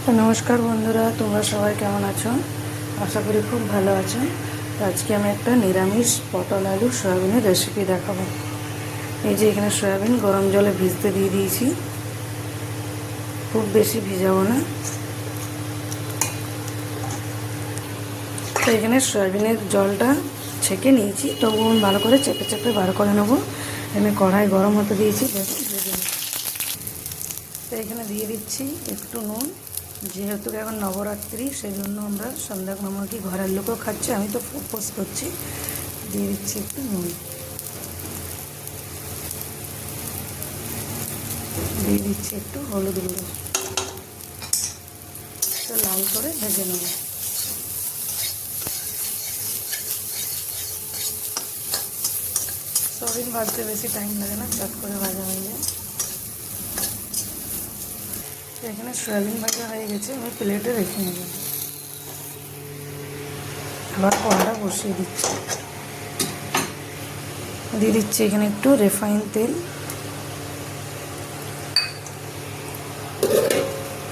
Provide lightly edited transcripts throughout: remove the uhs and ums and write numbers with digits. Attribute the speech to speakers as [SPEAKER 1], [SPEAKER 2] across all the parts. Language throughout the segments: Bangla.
[SPEAKER 1] তো নমস্কার বন্ধুরা, তোমরা সবাই কেমন আছো? আশা করি খুব ভালো আছো। তো আজকে আমি একটা নিরামিষ পটল আলু সয়াবিনের রেসিপি দেখাবো। এই যে এখানে সয়াবিন গরম জলে ভিজতে দিয়ে দিয়েছি, খুব বেশি ভিজাবো না। তো এখানে সয়াবিনের জলটা ছেঁকে নিয়েছি, তবুও আমি ভালো করে চেপে চেপে বার করে নেবো। এখানে কড়াই গরম হতে দিয়েছি, তো এখানে দিয়ে দিচ্ছি একটু নুন। যেহেতু এখন নবরাত্রি, সেই জন্য আমরা সন্ধ্যা কি ঘরের লোকও খাচ্ছে, আমি তো উপোস করছি। দিয়ে দিচ্ছি একটু নুন, দিয়ে দিচ্ছি একটু হলুদ গুঁড়ো। তো লাল করে ভেজে নেব। সয়াবিন ভাজতে বেশি টাইম লাগে না, চট করে ভাজা হয়ে যায়। তো এখানে সয়াবিন ভাজা হয়ে গেছে, আমি প্লেটে রেখে নেব। আবার কড়াটা বসিয়ে দিচ্ছি, দিয়ে দিচ্ছি এখানে একটু রিফাইন তেল।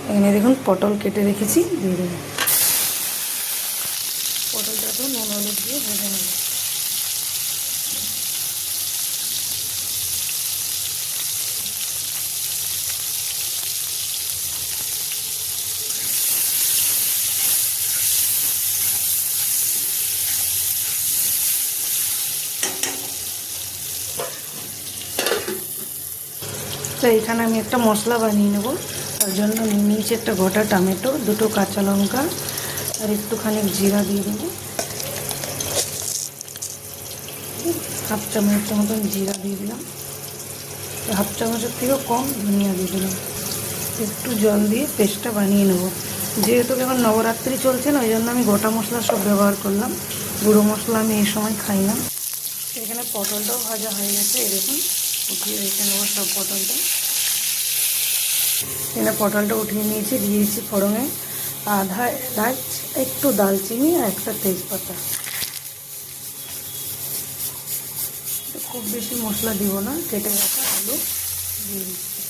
[SPEAKER 1] এখানে দেখুন পটল কেটে রেখেছি, দিয়ে দেবো। পটলটাকেও নুন হলুদ দিয়ে ভেজে নেব। তো এখানে আমি একটা মশলা বানিয়ে নেব। তার জন্য নিয়েছি একটা গোটা টমেটো, দুটো কাঁচা লঙ্কা আর একটুখানি জিরা দিয়ে দেবো। হাফ চামচের মতন জিরা দিয়ে দিলাম, হাফ চামচের থেকেও কম ধনিয়া দিয়ে দিলাম। একটু জল দিয়ে পেস্টটা বানিয়ে নেব। যেহেতু এখন নবরাত্রি চলছে না, ওই জন্য আমি গোটা মশলা সব ব্যবহার করলাম, গুঁড়ো মশলা আমি এই সময় খাই না। এখানে পটলটাও ভাজা হয়ে গেছে, এরকম উঠিয়ে রেখে নেবো সব পটলটা। এখানে পটলটা উঠিয়ে নিয়েছি, দিয়েছি ফোড়নে আধা এলাচ, একটু দালচিনি আর একটা তেজপাতা। খুব বেশি মশলা দিব না, কেটে রাখা আলু দিয়ে দিচ্ছি।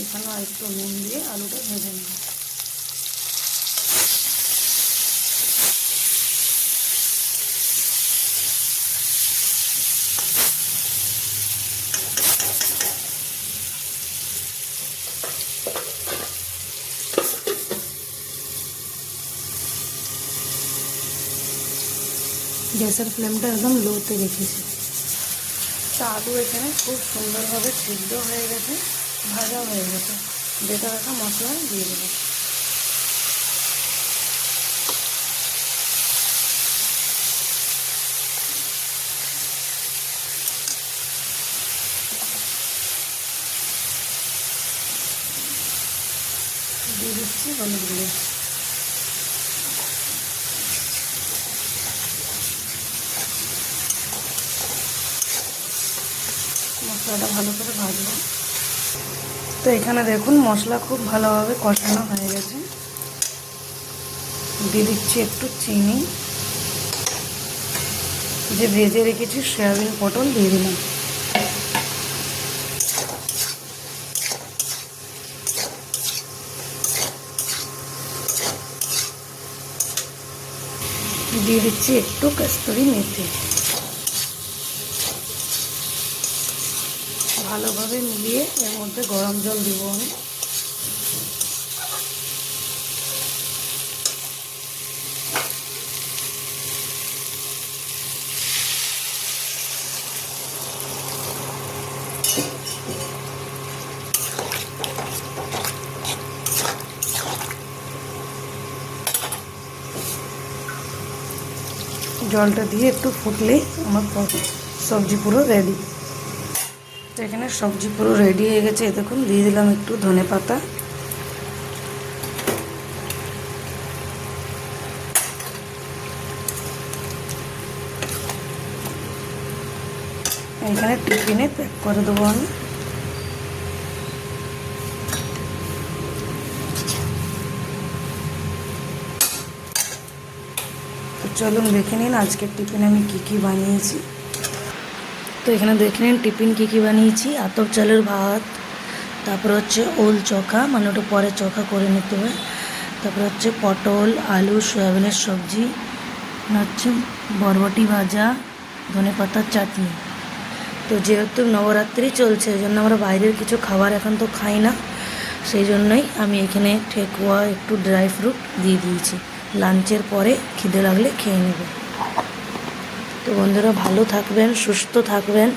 [SPEAKER 1] এখানে আর একটু নুন দিয়ে আলুটা ভেজে নেব। গ্যাসের ফ্লেমটা একদম লোতে রেখেছি। তা আলু এখানে খুব সুন্দরভাবে সিদ্ধ হয়ে গেছে, ভাজা হয়ে গেছে। বেটে রাখা মশলা দিয়ে দেবো। দিয়ে দিচ্ছি হলুদ গুঁড়ো। মশলাটা ভালো করে ভাজবো। তো এখানে দেখুন মশলা খুব ভালোভাবে কষানো হয়ে গেছে। দিয়ে দিচ্ছি একটু চিনি, যে ভেজে রেখেছি সয়াবিন পটল দিয়ে দিলাম। দিয়ে দিচ্ছি একটু কস্তুরি মেথি। ভালোভাবে মিলিয়ে এর মধ্যে গরম জল দিব আমি। জলটা দিয়ে একটু ফুটলেই আমার সবজি পুরো রেডি। তো এখানে সবজি পুরো রেডি হয়ে গেছে। দেখুন দিয়ে দিলাম একটু ধনেপাতা, এখানে টিফিনে প্যাক করে দেবো আমি। চলুন দেখে নিন আজকের টিফিন আমি কি কি বানিয়েছি। তো এখানে দেখে নিন টিফিন কি কি বানিয়েছি। আতপ চালের ভাত, তারপরে হচ্ছে ওল চোখা, মানে ওটা পরে চোখা করে নিতে হয়। তারপরে হচ্ছে পটল আলু সয়াবিনের সবজি, হচ্ছে বরবটি ভাজা, ধনেপাতার চাটনি। তো যেহেতু নবরাত্রি চলছে ওই জন্য আমরা বাইরের কিছু খাবার এখন তো খাই না, সেই জন্যই আমি এখানে ঠেকুয়া একটু ড্রাই ফ্রুট দিয়ে দিয়েছি। লাঞ্চের পরে খিদে লাগলে খেয়ে নেব। তো বন্ধুরা ভালো থাকবেন, সুস্থ থাকবেন।